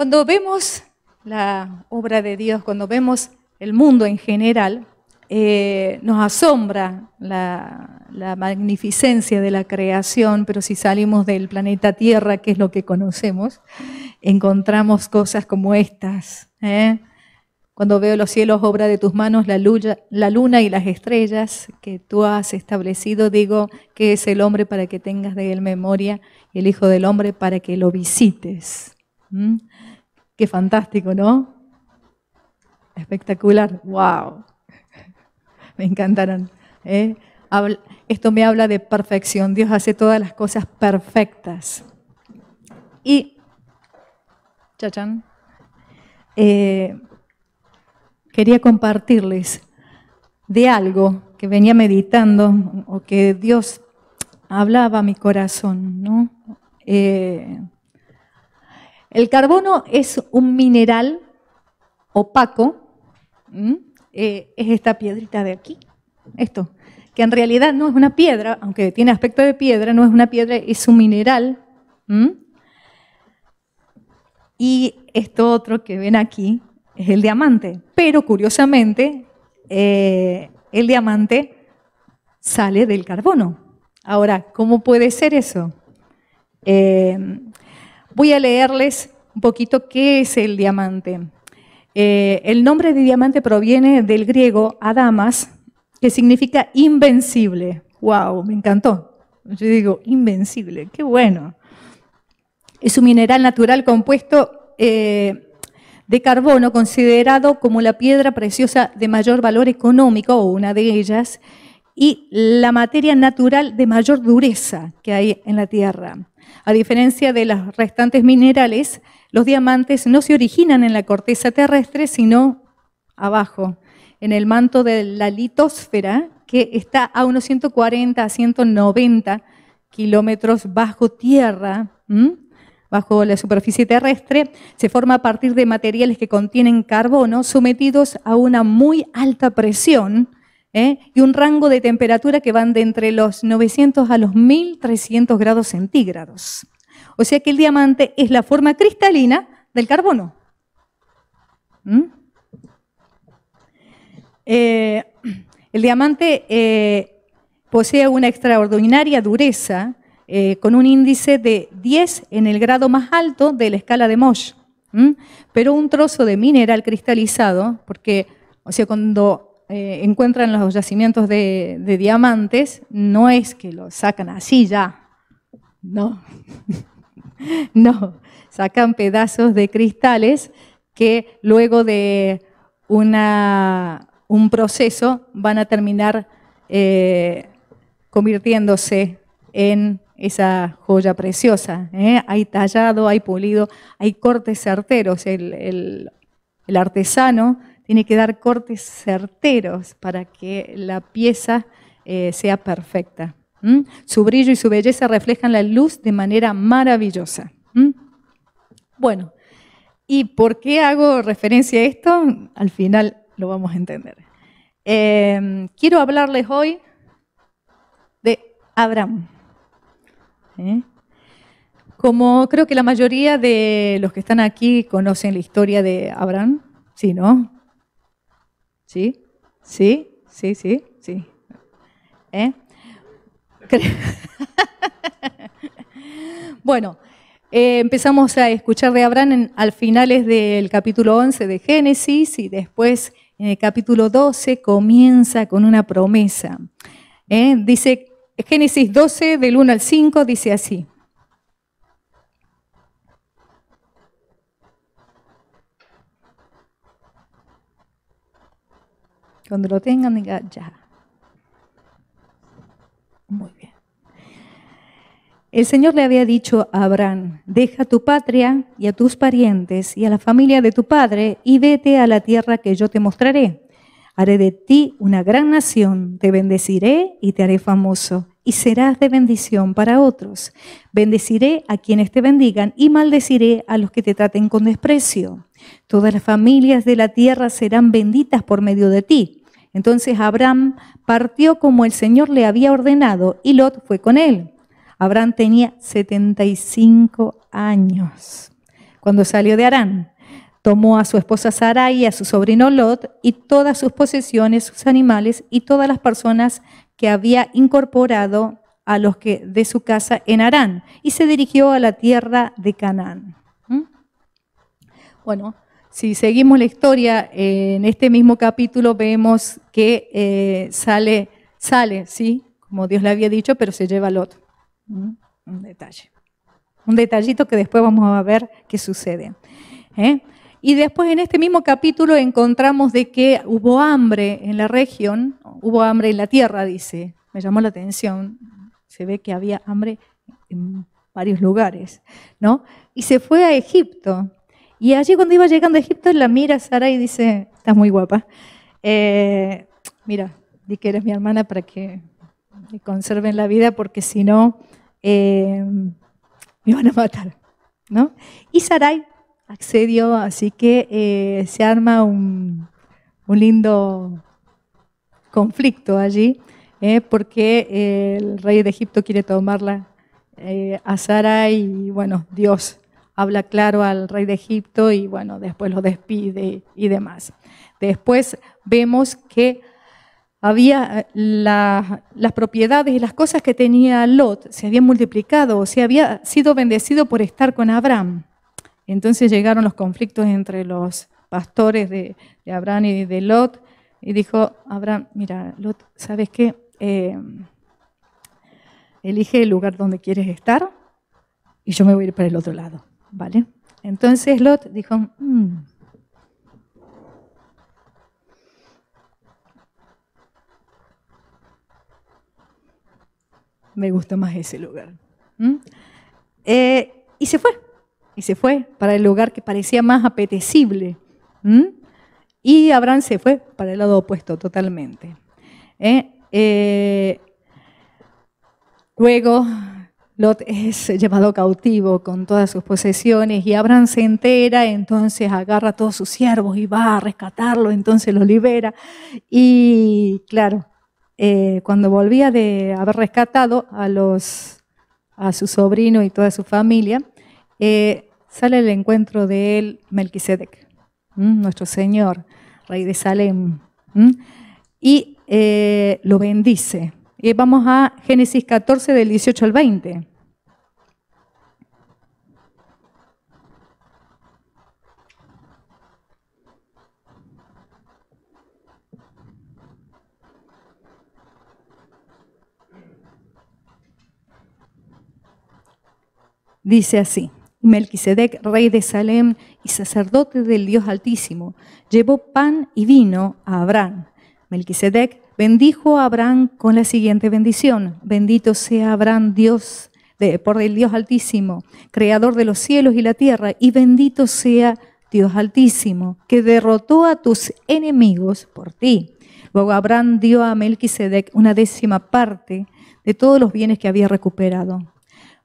Cuando vemos la obra de Dios, cuando vemos el mundo en general, nos asombra la magnificencia de la creación, pero si salimos del planeta Tierra, que es lo que conocemos, encontramos cosas como estas. Cuando veo los cielos, obra de tus manos, la luna y las estrellas que tú has establecido, digo, que es el hombre para que tengas de él memoria y el Hijo del Hombre para que lo visites. Qué fantástico, ¿no? Espectacular. ¡Wow! Me encantaron. Esto me habla de perfección. Dios hace todas las cosas perfectas. Y, chachán, quería compartirles de algo que venía meditando o que Dios hablaba a mi corazón, ¿no? El carbono es un mineral opaco. Es esta piedrita de aquí, esto, que en realidad no es una piedra, aunque tiene aspecto de piedra, no es una piedra, es un mineral. Y esto otro que ven aquí es el diamante, pero curiosamente el diamante sale del carbono. Ahora, ¿cómo puede ser eso? Voy a leerles un poquito qué es el diamante. El nombre de diamante proviene del griego adamas, que significa invencible. ¡Wow! Me encantó. Yo digo, invencible, qué bueno. Es un mineral natural compuesto de carbono, considerado como la piedra preciosa de mayor valor económico, o una de ellas, y la materia natural de mayor dureza que hay en la Tierra. A diferencia de los restantes minerales, los diamantes no se originan en la corteza terrestre, sino abajo, en el manto de la litosfera, que está a unos 140 a 190 kilómetros bajo tierra, bajo la superficie terrestre. Se forma a partir de materiales que contienen carbono sometidos a una muy alta presión y un rango de temperatura que van de entre los 900 a los 1300 grados centígrados. O sea que el diamante es la forma cristalina del carbono. El diamante posee una extraordinaria dureza, con un índice de 10 en el grado más alto de la escala de Mohs. Pero un trozo de mineral cristalizado, porque, o sea, cuando encuentran los yacimientos de diamantes, no es que lo sacan así ya, no. No, sacan pedazos de cristales que luego de un proceso van a terminar convirtiéndose en esa joya preciosa. Hay tallado, hay pulido, hay cortes certeros. El artesano tiene que dar cortes certeros para que la pieza sea perfecta. Su brillo y su belleza reflejan la luz de manera maravillosa. Bueno, ¿y por qué hago referencia a esto? Al final lo vamos a entender. Quiero hablarles hoy de Abraham. Como creo que la mayoría de los que están aquí conocen la historia de Abraham, ¿sí, no? ¿Sí? ¿Sí? ¿Sí? ¿Sí? ¿Sí? Bueno, empezamos a escuchar de Abraham al finales del capítulo 11 de Génesis, y después en el capítulo 12 comienza con una promesa. Dice Génesis 12 del 1 al 5, dice así. Cuando lo tengan, digan ya. Muy bien. El Señor le había dicho a Abraham: deja tu patria y a tus parientes y a la familia de tu padre y vete a la tierra que yo te mostraré. Haré de ti una gran nación, te bendeciré y te haré famoso, y serás de bendición para otros. Bendeciré a quienes te bendigan y maldeciré a los que te traten con desprecio. Todas las familias de la tierra serán benditas por medio de ti. Entonces Abraham partió como el Señor le había ordenado, y Lot fue con él. Abraham tenía 75 años cuando salió de Harán. Tomó a su esposa Sarai, a su sobrino Lot, y todas sus posesiones, sus animales, y todas las personas que había incorporado a los que de su casa en Harán, y se dirigió a la tierra de Canaán. Bueno, si seguimos la historia, en este mismo capítulo vemos que sale, ¿sí? Como Dios le había dicho, pero se lleva a Lot. Un detalle. Un detallito que después vamos a ver qué sucede. Y después en este mismo capítulo encontramos de que hubo hambre en la región, hubo hambre en la tierra, dice. Me llamó la atención. Se ve que había hambre en varios lugares, ¿no? Y se fue a Egipto. Y allí cuando iba llegando a Egipto, la mira a Sara y dice, estás muy guapa. Mira, di que eres mi hermana para que me conserven la vida, porque si no, me van a matar, ¿no? Y Sarai accedió, así que se arma un lindo conflicto allí, porque el rey de Egipto quiere tomarla a Sarai y bueno, Dios habla claro al rey de Egipto y bueno, después lo despide y demás. Después vemos que había las propiedades y las cosas que tenía Lot se habían multiplicado, o sea, había sido bendecido por estar con Abraham. Entonces llegaron los conflictos entre los pastores de Abraham y de Lot, y dijo Abraham, mira, Lot, ¿sabes qué? Elige el lugar donde quieres estar y yo me voy a ir para el otro lado, ¿vale? Entonces Lot dijo, me gusta más ese lugar. Y se fue para el lugar que parecía más apetecible. Y Abraham se fue para el lado opuesto totalmente. Luego Lot es llevado cautivo con todas sus posesiones y Abraham se entera, entonces agarra a todos sus siervos y va a rescatarlo, entonces lo libera. Y claro, cuando volvía de haber rescatado a su sobrino y toda su familia, sale al encuentro de él Melquisedec, nuestro Señor, rey de Salem, y lo bendice. Y vamos a Génesis 14, del 18 al 20. Dice así: Melquisedec, rey de Salem y sacerdote del Dios Altísimo, llevó pan y vino a Abraham. Melquisedec bendijo a Abraham con la siguiente bendición: bendito sea Abraham por el Dios Altísimo, creador de los cielos y la tierra, y bendito sea Dios Altísimo, que derrotó a tus enemigos por ti. Luego Abraham dio a Melquisedec una 10ª parte de todos los bienes que había recuperado.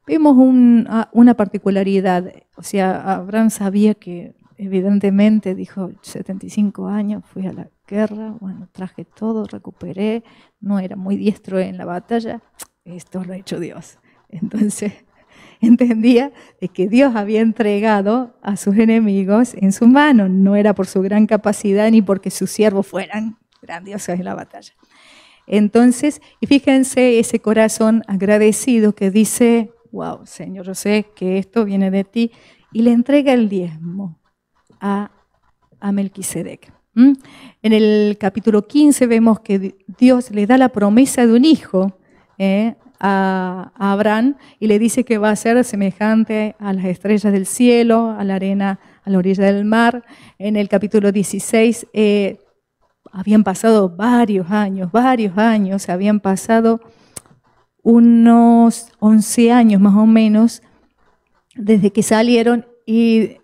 Vemos una particularidad, o sea, Abraham sabía que evidentemente, dijo, 75 años, fui a la guerra, bueno, traje todo, recuperé, no era muy diestro en la batalla, esto lo ha hecho Dios. Entonces entendía de que Dios había entregado a sus enemigos en su mano, no era por su gran capacidad ni porque sus siervos fueran grandiosos en la batalla. Entonces, y fíjense ese corazón agradecido que dice, wow, Señor, yo sé que esto viene de ti, y le entrega el diezmo a Melquisedec. En el capítulo 15 vemos que Dios le da la promesa de un hijo a Abraham y le dice que va a ser semejante a las estrellas del cielo, a la arena a la orilla del mar. En el capítulo 16 habían pasado varios años, habían pasado unos 11 años más o menos desde que salieron, y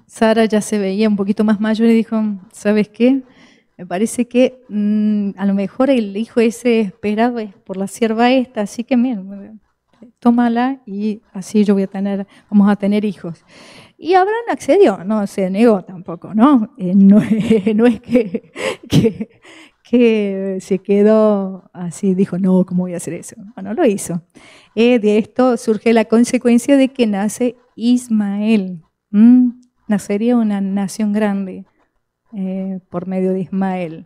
Sara ya se veía un poquito más mayor y dijo, ¿sabes qué? Me parece que a lo mejor el hijo ese esperado es por la sierva esta, así que mira, tómala y así vamos a tener hijos. Y Abraham accedió, no se negó tampoco, ¿no? No es que se quedó así, dijo, no, ¿cómo voy a hacer eso? Bueno, lo hizo. De esto surge la consecuencia de que nace Ismael. nacería una nación grande por medio de Ismael,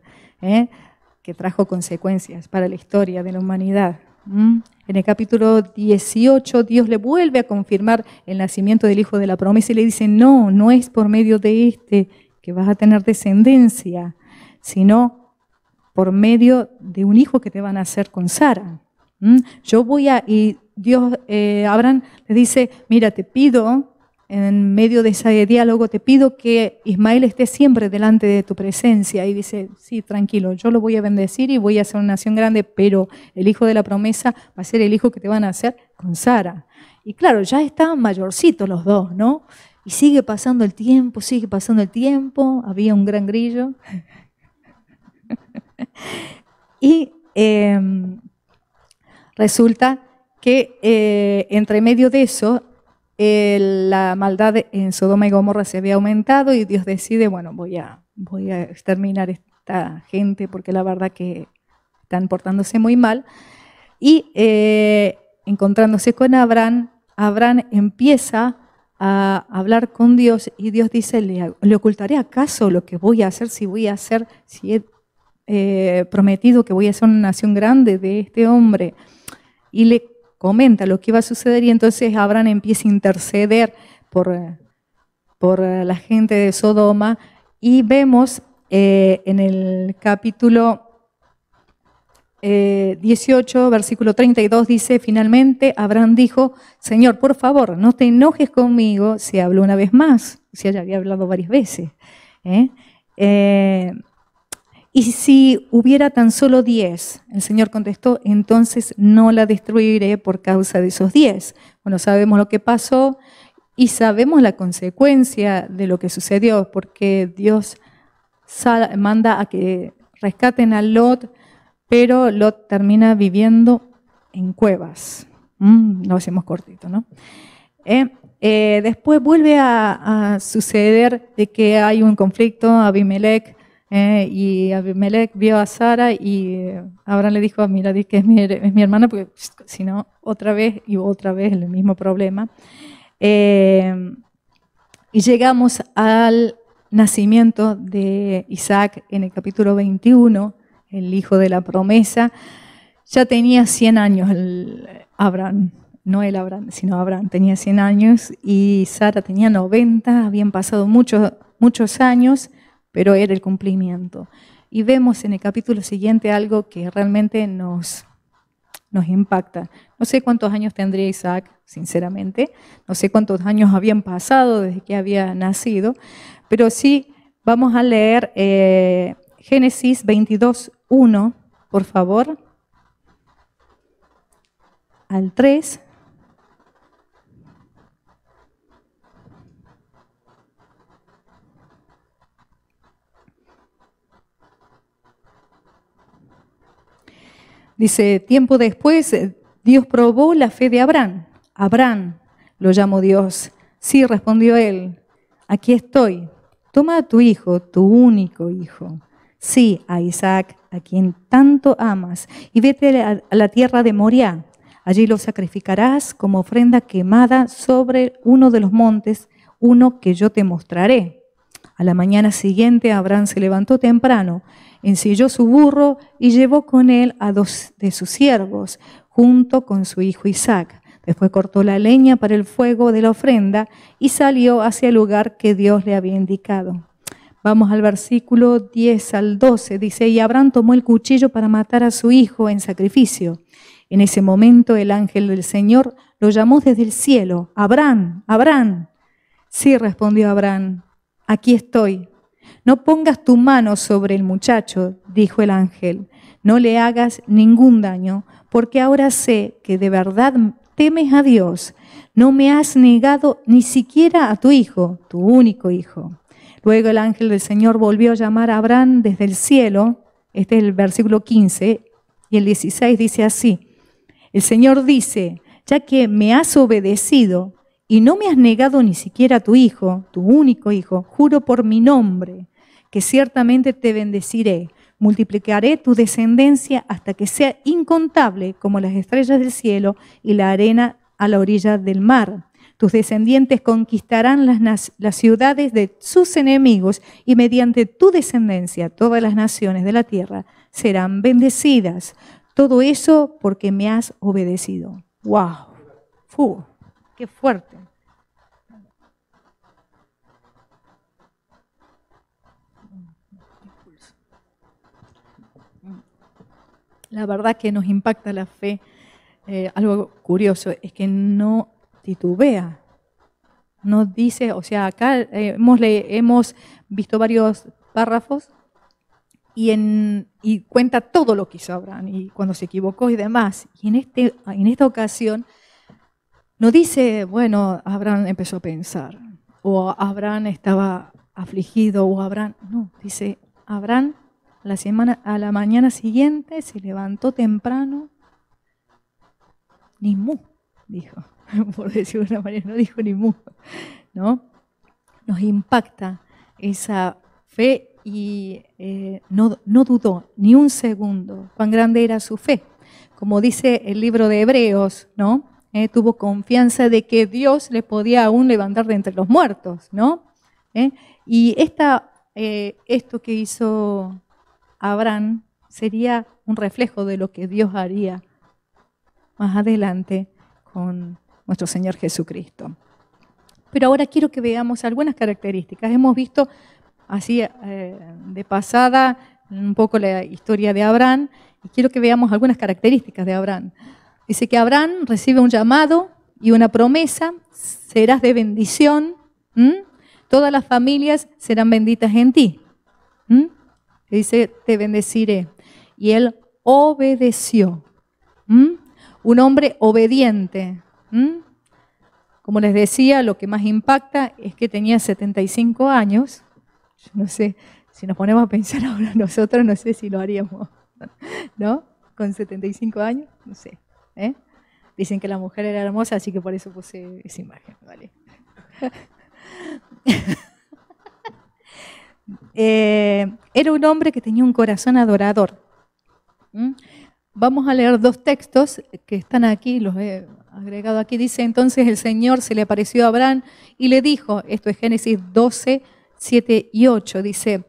que trajo consecuencias para la historia de la humanidad. En el capítulo 18, Dios le vuelve a confirmar el nacimiento del hijo de la promesa y le dice, no, no es por medio de este que vas a tener descendencia, sino por medio de un hijo que te van a hacer con Sara. Yo voy a, y Dios, Abraham le dice, mira, te pido, en medio de ese diálogo, te pido que Ismael esté siempre delante de tu presencia. Y dice, sí, tranquilo, yo lo voy a bendecir y voy a hacer una nación grande, pero el hijo de la promesa va a ser el hijo que te van a hacer con Sara. Y claro, ya estaban mayorcitos los dos, ¿no? Y sigue pasando el tiempo, había un gran grillo. Y resulta que entre medio de eso, la maldad en Sodoma y Gomorra se había aumentado y Dios decide, bueno, voy a exterminar esta gente porque la verdad que están portándose muy mal. Y encontrándose con Abraham, Abraham empieza a hablar con Dios y Dios dice, ¿le ocultaré acaso lo que voy a hacer si he prometido que voy a hacer una nación grande de este hombre? Y le comenta lo que iba a suceder y entonces Abraham empieza a interceder por la gente de Sodoma y vemos en el capítulo 18, versículo 32 dice, finalmente Abraham dijo, Señor, por favor, no te enojes conmigo si hablo una vez más, o sea, ya había hablado varias veces. Y si hubiera tan solo 10, el Señor contestó, entonces no la destruiré por causa de esos 10. Bueno, sabemos lo que pasó y sabemos la consecuencia de lo que sucedió, porque Dios manda a que rescaten a Lot, pero Lot termina viviendo en cuevas. Lo hacemos cortito, ¿no? Después vuelve a suceder de que hay un conflicto, Abimelech, y Abimelech vio a Sara y Abraham le dijo, mira, di que es mi hermana, porque si no, otra vez el mismo problema. Y llegamos al nacimiento de Isaac en el capítulo 21, el hijo de la promesa. Ya tenía 100 años Abraham, no el Abraham, sino Abraham tenía 100 años y Sara tenía 90, habían pasado muchos años, pero era el cumplimiento. Y vemos en el capítulo siguiente algo que realmente nos impacta. No sé cuántos años tendría Isaac, sinceramente. No sé cuántos años habían pasado desde que había nacido. Pero sí, vamos a leer Génesis 22:1, por favor, al 3. Dice, tiempo después, Dios probó la fe de Abraham. Abraham, lo llamó Dios. Sí, respondió él, aquí estoy. Toma a tu hijo, tu único hijo. Sí, a Isaac, a quien tanto amas, y vete a la tierra de Moriah. Allí lo sacrificarás como ofrenda quemada sobre uno de los montes, uno que yo te mostraré. A la mañana siguiente, Abraham se levantó temprano, ensilló su burro y llevó con él a 2 de sus siervos, junto con su hijo Isaac. Después cortó la leña para el fuego de la ofrenda y salió hacia el lugar que Dios le había indicado. Vamos al versículo 10 al 12. Dice, y Abraham tomó el cuchillo para matar a su hijo en sacrificio. En ese momento el ángel del Señor lo llamó desde el cielo. Abraham, Abraham. Sí, respondió Abraham, aquí estoy. No pongas tu mano sobre el muchacho, dijo el ángel. No le hagas ningún daño, porque ahora sé que de verdad temes a Dios. No me has negado ni siquiera a tu hijo, tu único hijo. Luego el ángel del Señor volvió a llamar a Abraham desde el cielo. Este es el versículo 15 y el 16 dice así. El Señor dice, ya que me has obedecido y no me has negado ni siquiera a tu hijo, tu único hijo, juro por mi nombre que ciertamente te bendeciré. Multiplicaré tu descendencia hasta que sea incontable como las estrellas del cielo y la arena a la orilla del mar. Tus descendientes conquistarán las ciudades de sus enemigos y mediante tu descendencia todas las naciones de la tierra serán bendecidas. Todo eso porque me has obedecido. ¡Wow! ¡Qué fuerte! La verdad que nos impacta la fe. Algo curioso es que no titubea, no dice, o sea, acá hemos visto varios párrafos y cuenta todo lo que hizo Abraham y cuando se equivocó y demás. Y en esta ocasión no dice, bueno, Abraham empezó a pensar, o Abraham estaba afligido, o Abraham, no, dice, Abraham a la mañana siguiente se levantó temprano, ni mu, dijo, por decirlo de una manera, no dijo ni mu, ¿no? Nos impacta esa fe y no dudó ni un segundo cuán grande era su fe. Como dice el libro de Hebreos, ¿no? Tuvo confianza de que Dios le podía aún levantar de entre los muertos, ¿no? Y esto que hizo Abraham sería un reflejo de lo que Dios haría más adelante con nuestro Señor Jesucristo. Pero ahora quiero que veamos algunas características. Hemos visto así de pasada un poco la historia de Abraham y quiero que veamos algunas características de Abraham. Dice que Abraham recibe un llamado y una promesa, serás de bendición, todas las familias serán benditas en ti. Dice, te bendeciré. Y él obedeció. Un hombre obediente. Como les decía, lo que más impacta es que tenía 75 años. Yo no sé, si nos ponemos a pensar ahora nosotros, no sé si lo haríamos, ¿no? Con 75 años, no sé. Dicen que la mujer era hermosa, así que por eso puse esa imagen, ¿vale? Era un hombre que tenía un corazón adorador. Vamos a leer dos textos que están aquí, los he agregado aquí. Dice, entonces el Señor se le apareció a Abraham y le dijo, esto es Génesis 12, 7 y 8, dice,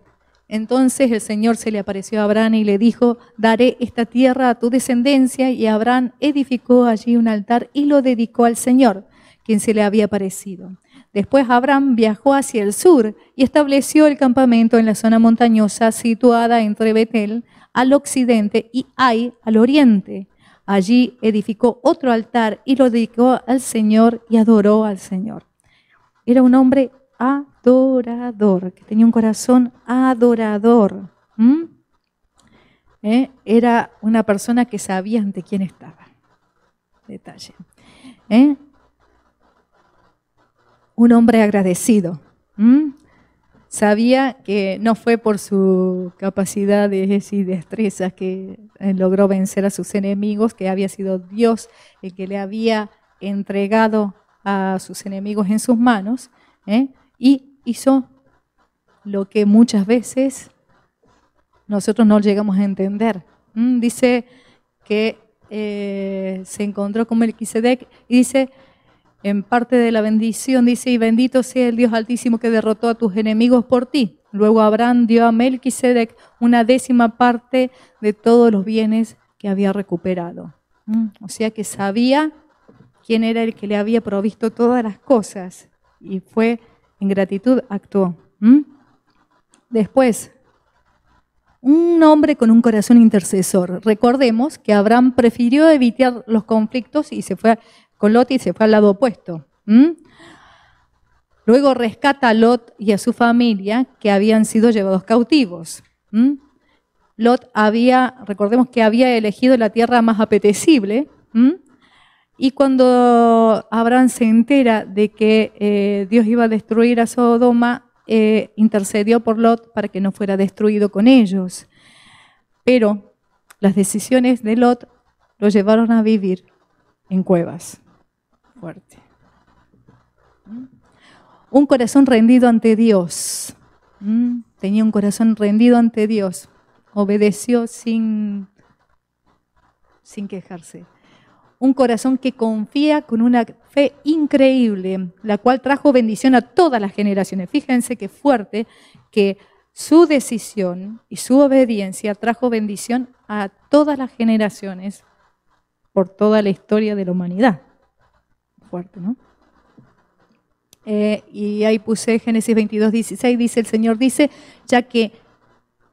entonces el Señor se le apareció a Abraham y le dijo, daré esta tierra a tu descendencia, y Abraham edificó allí un altar y lo dedicó al Señor, quien se le había aparecido. Después Abraham viajó hacia el sur y estableció el campamento en la zona montañosa situada entre Betel al occidente y Ai al oriente. Allí edificó otro altar y lo dedicó al Señor y adoró al Señor. Era un hombre adorador, que tenía un corazón adorador. Era una persona que sabía ante quién estaba. Detalle. Un hombre agradecido. Sabía que no fue por sus capacidades y destrezas que logró vencer a sus enemigos, que había sido Dios el que le había entregado a sus enemigos en sus manos, y hizo lo que muchas veces nosotros no llegamos a entender. Dice que se encontró con Melquisedec y dice, en parte de la bendición, dice, y bendito sea el Dios Altísimo que derrotó a tus enemigos por ti. Luego Abraham dio a Melquisedec una 10ª parte de todos los bienes que había recuperado. O sea que sabía quién era el que le había provisto todas las cosas y fue en gratitud actuó. Después, un hombre con un corazón intercesor. Recordemos que Abraham prefirió evitar los conflictos y se fue con Lot y se fue al lado opuesto. Luego rescata a Lot y a su familia que habían sido llevados cautivos. Lot recordemos que había elegido la tierra más apetecible. Y cuando Abraham se entera de que Dios iba a destruir a Sodoma, intercedió por Lot para que no fuera destruido con ellos. Pero las decisiones de Lot lo llevaron a vivir en cuevas. Fuerte. Un corazón rendido ante Dios. Tenía un corazón rendido ante Dios. Obedeció sin quejarse. un corazón que confía con una fe increíble, la cual trajo bendición a todas las generaciones. Fíjense qué fuerte que su decisión y su obediencia trajo bendición a todas las generaciones por toda la historia de la humanidad. Fuerte, ¿no? Y ahí puse Génesis 22:16, dice el Señor, dice, ya que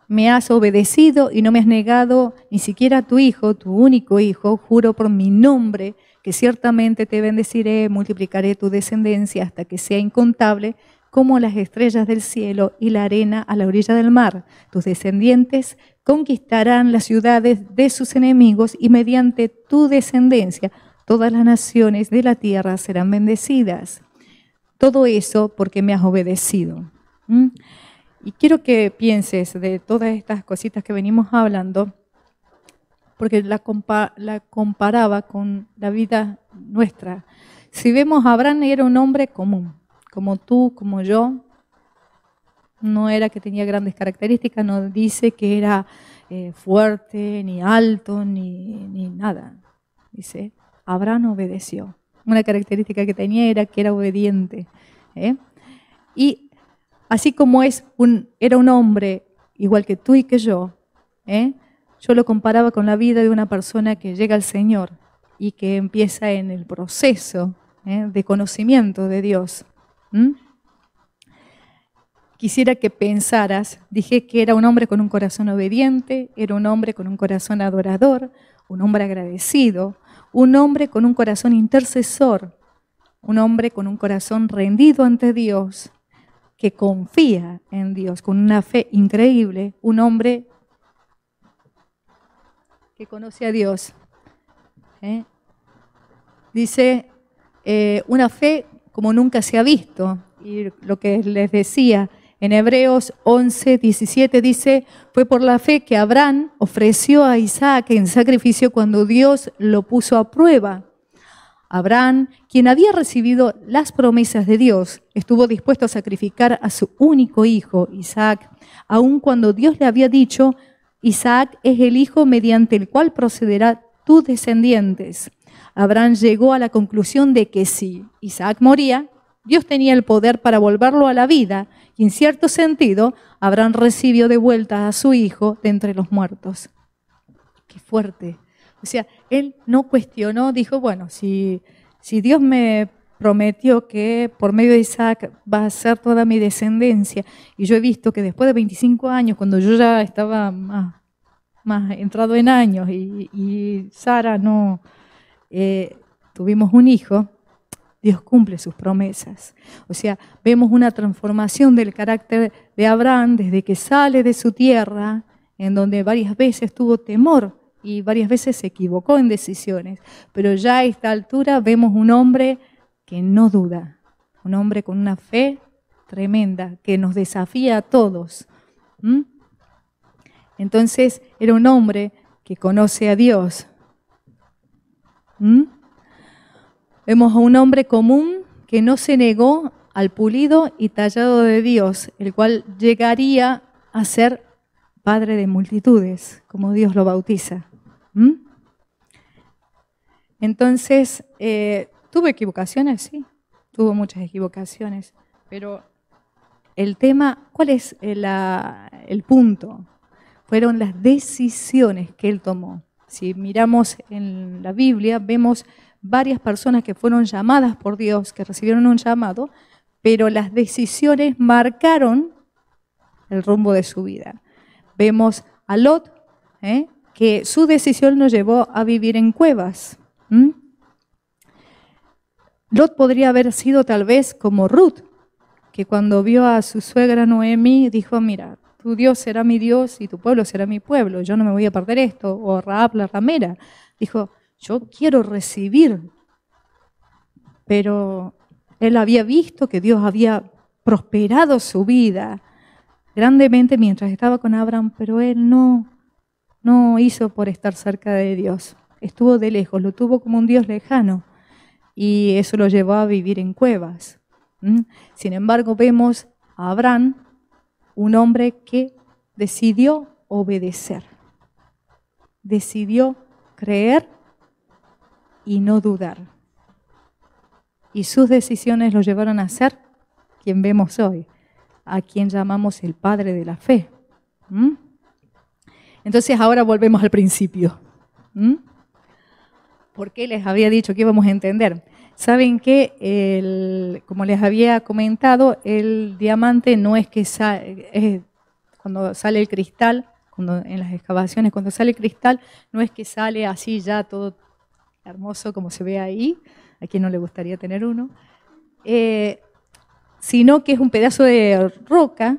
me has obedecido y no me has negado ni siquiera a tu hijo, tu único hijo, juro por mi nombre que ciertamente te bendeciré, multiplicaré tu descendencia hasta que sea incontable como las estrellas del cielo y la arena a la orilla del mar. Tus descendientes conquistarán las ciudades de sus enemigos y mediante tu descendencia todas las naciones de la tierra serán bendecidas. Todo eso porque me has obedecido. Y quiero que pienses de todas estas cositas que venimos hablando, porque la comparaba con la vida nuestra. Si vemos, Abraham era un hombre común, como tú, como yo. No era que tenía grandes características, no dice que era fuerte, ni alto, ni nada. Dice, Abraham obedeció. Una característica que tenía era que era obediente. Y así como era un hombre igual que tú y que yo lo comparaba con la vida de una persona que llega al Señor y que empieza en el proceso de conocimiento de Dios. Quisiera que pensaras, dije que era un hombre con un corazón obediente, era un hombre con un corazón adorador, un hombre agradecido, un hombre con un corazón intercesor, un hombre con un corazón rendido ante Dios, que confía en Dios con una fe increíble, un hombre que conoce a Dios. Dice, una fe como nunca se ha visto. Y lo que les decía, en Hebreos 11:17 dice, fue por la fe que Abraham ofreció a Isaac en sacrificio cuando Dios lo puso a prueba. Abraham, quien había recibido las promesas de Dios, estuvo dispuesto a sacrificar a su único hijo, Isaac, aun cuando Dios le había dicho, Isaac es el hijo mediante el cual procederá tus descendientes. Abraham llegó a la conclusión de que si Isaac moría, Dios tenía el poder para volverlo a la vida y en cierto sentido, Abraham recibió de vuelta a su hijo de entre los muertos. ¡Qué fuerte! O sea, él no cuestionó, dijo, bueno, si Dios me prometió que por medio de Isaac va a ser toda mi descendencia, y yo he visto que después de 25 años, cuando yo ya estaba más entrado en años y Sara no tuvimos un hijo, Dios cumple sus promesas. O sea, vemos una transformación del carácter de Abraham desde que sale de su tierra, en donde varias veces tuvo temor y varias veces se equivocó en decisiones. Pero ya a esta altura vemos un hombre que no duda, un hombre con una fe tremenda, que nos desafía a todos. Entonces, era un hombre que conoce a Dios. Vemos a un hombre común que no se negó al pulido y tallado de Dios, el cual llegaría a ser padre de multitudes, como Dios lo bautiza. Entonces, ¿tuvo equivocaciones? Sí, tuvo muchas equivocaciones, pero el tema, ¿cuál es el punto? Fueron las decisiones que él tomó. Si miramos en la Biblia, vemos varias personas que fueron llamadas por Dios, que recibieron un llamado, pero las decisiones marcaron el rumbo de su vida. Vemos a Lot, que su decisión lo llevó a vivir en cuevas. Lot podría haber sido tal vez como Ruth, que cuando vio a su suegra Noemí dijo, mira, tu Dios será mi Dios y tu pueblo será mi pueblo, yo no me voy a perder esto. O Rahab la ramera, dijo, yo quiero recibir. Pero él había visto que Dios había prosperado su vida grandemente mientras estaba con Abraham, pero él no hizo por estar cerca de Dios. Estuvo de lejos, lo tuvo como un Dios lejano y eso lo llevó a vivir en cuevas. Sin embargo, vemos a Abraham, un hombre que decidió obedecer, decidió creer y no dudar. Y sus decisiones lo llevaron a ser quien vemos hoy, a quien llamamos el padre de la fe. Entonces ahora volvemos al principio. ¿Por qué les había dicho que íbamos a entender? Saben que, como les había comentado, el diamante no es que cuando sale el cristal, en las excavaciones, cuando sale el cristal, no es que sale así ya todo hermoso como se ve ahí, a quien no le gustaría tener uno, sino que es un pedazo de roca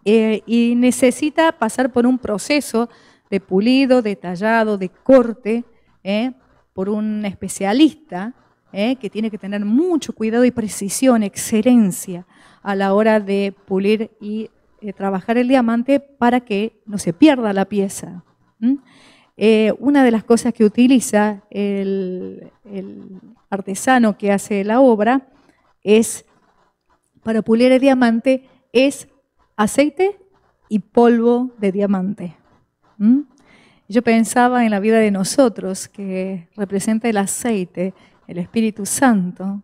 y necesita pasar por un proceso de pulido, de tallado, de corte, por un especialista que tiene que tener mucho cuidado y precisión, excelencia a la hora de pulir y trabajar el diamante para que no se pierda la pieza. Una de las cosas que utiliza el artesano que hace la obra para pulir el diamante es aceite y polvo de diamante. Yo pensaba en la vida de nosotros, que representa el aceite, el Espíritu Santo,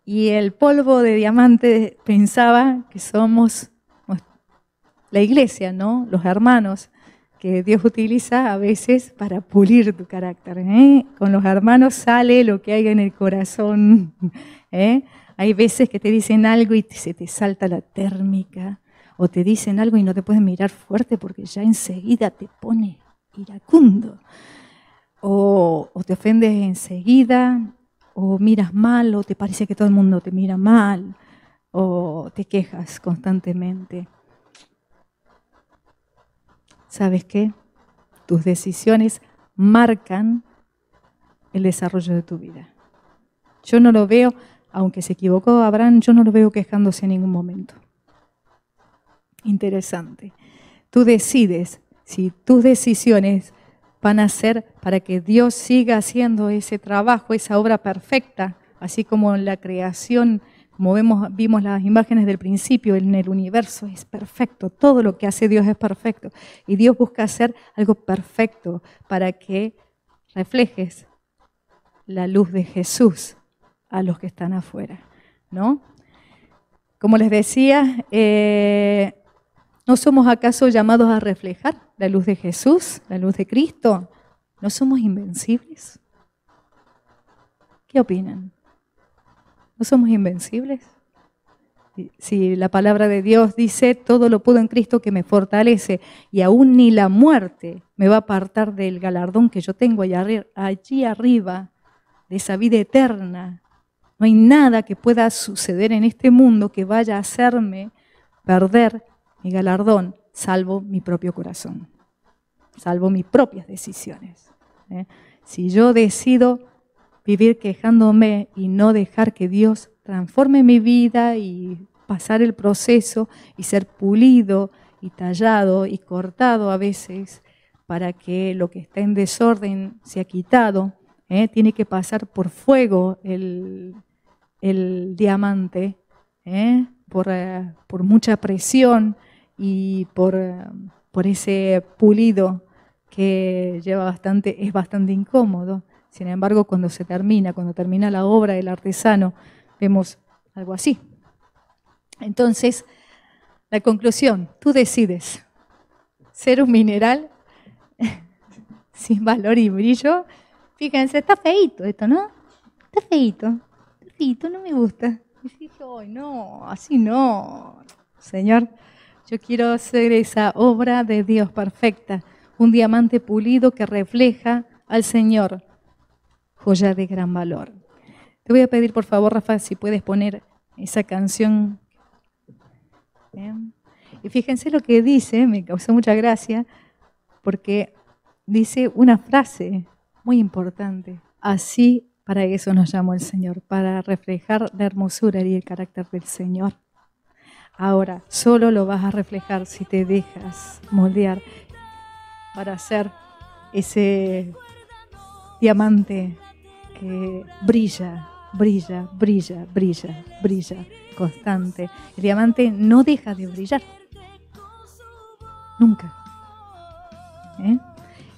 y el polvo de diamante pensaba que somos la iglesia, ¿no? Los hermanos que Dios utiliza a veces para pulir tu carácter. Con los hermanos sale lo que hay en el corazón. Hay veces que te dicen algo y se te salta la térmica, o te dicen algo y no te pueden mirar fuerte porque ya enseguida te pone iracundo, o te ofendes enseguida, o miras mal, o te parece que todo el mundo te mira mal, o te quejas constantemente. ¿Sabes qué? Tus decisiones marcan el desarrollo de tu vida. Yo no lo veo, aunque se equivocó Abraham, yo no lo veo quejándose en ningún momento. Interesante. Tú decides si tus decisiones van a ser para que Dios siga haciendo ese trabajo, esa obra perfecta, así como en la creación, como vimos las imágenes del principio, en el universo es perfecto, todo lo que hace Dios es perfecto. Y Dios busca hacer algo perfecto para que reflejes la luz de Jesús a los que están afuera, ¿no? Como les decía, ¿no somos acaso llamados a reflejar la luz de Jesús, la luz de Cristo? ¿No somos invencibles? ¿Qué opinan? ¿No somos invencibles? Si la palabra de Dios dice, todo lo puedo en Cristo que me fortalece, y aún ni la muerte me va a apartar del galardón que yo tengo allí arriba, de esa vida eterna. No hay nada que pueda suceder en este mundo que vaya a hacerme perder mi galardón, salvo mi propio corazón, salvo mis propias decisiones. Si yo decido vivir quejándome y no dejar que Dios transforme mi vida y pasar el proceso y ser pulido y tallado y cortado a veces para que lo que está en desorden sea quitado, tiene que pasar por fuego el diamante, por mucha presión y por ese pulido que es bastante incómodo. Sin embargo, cuando termina la obra del artesano, vemos algo así. Entonces, la conclusión, tú decides ser un mineral sin valor y brillo. Fíjense, está feíto esto, ¿no? Está feíto, no me gusta. Y dije, ay, no, así no. Señor, yo quiero hacer esa obra de Dios perfecta, un diamante pulido que refleja al Señor, joya de gran valor. Te voy a pedir, por favor, Rafa, si puedes poner esa canción. Y fíjense lo que dice, me causó mucha gracia, porque dice una frase muy importante. Así, para eso nos llamó el Señor, para reflejar la hermosura y el carácter del Señor. Ahora, solo lo vas a reflejar si te dejas moldear para hacer ese diamante que brilla, brilla, brilla, brilla, brilla, constante. El diamante no deja de brillar. Nunca.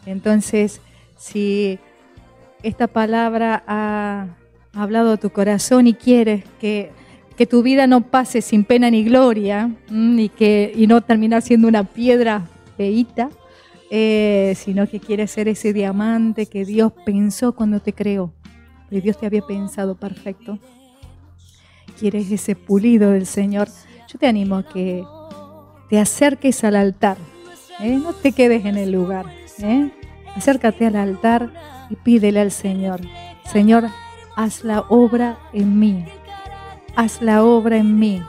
Entonces, si esta palabra ha hablado a tu corazón y quieres que tu vida no pase sin pena ni gloria, y no terminar siendo una piedra feíta, sino que quieres ser ese diamante que Dios pensó cuando te creó, que Dios te había pensado perfecto. Quieres ese pulido del Señor. Yo te animo a que te acerques al altar, no te quedes en el lugar, acércate al altar y pídele al Señor: Señor, haz la obra en mí, haz la obra en mí.